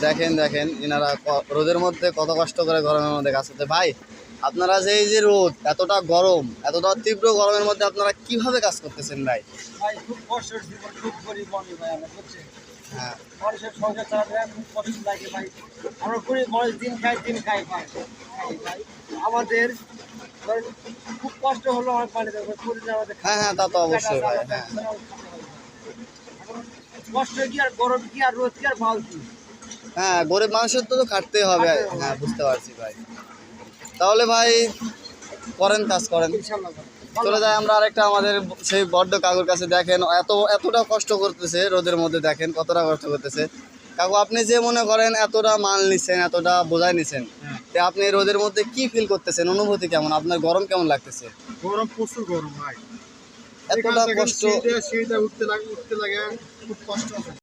দেখেন দেখেন এনারা রোদের মধ্যে কত কষ্ট করে গরমের মধ্যে কাজ করতে। ভাই আপনারা যে এই যে রোদ, এতটা গরম, এতটা তীব্র গরমের মধ্যে আপনারা কিভাবে কাজ করতেছেন ভাই? ভাই খুব কষ্টের জীবন, খুব গরিব মানুষ ভাই আমরা, বুঝছেন? হ্যাঁ মানুষের সংসার চালাতে খুব কষ্ট লাগে ভাই। আমরা গরিব মানুষ, দিন খাই ভাই। ভাই আমাদের ধরেন খুব কষ্ট হলো, আমার পানি দেবো পরিবার আমাদের। হ্যাঁ হ্যাঁ, তা তো অবশ্যই ভাই। হ্যাঁ কষ্ট কি আর গরম কি আর রোদ কি আর ভালো কি? হ্যাঁ, গরিব মানুষের তো খাটতেই হবে। হ্যাঁ বুঝতে পারছি ভাই। তাহলে ভাই করেন, কাজ করেন। ইনশাআল্লাহ ভাই। চলে যায় আমরা আরেকটা আমাদের সেই বড্ড কাকুর কাছে। দেখেন এতটা কষ্ট করতেছে রোদের মধ্যে, দেখেন কতটা কষ্ট করতেছে। কাকু আপনি যে মনে করেন এতটা মাল নিচ্ছেন, এতটা বোঝাই নিচ্ছেন, তো আপনি এই রোদের মধ্যে কি ফিল করতেছেন? অনুভূতি কেমন? আপনার গরম কেমন লাগতেছে? গরম, প্রচুর গরম ভাই। এতটা কষ্ট সিঁড়িতে উঠতে লাগে খুব কষ্ট।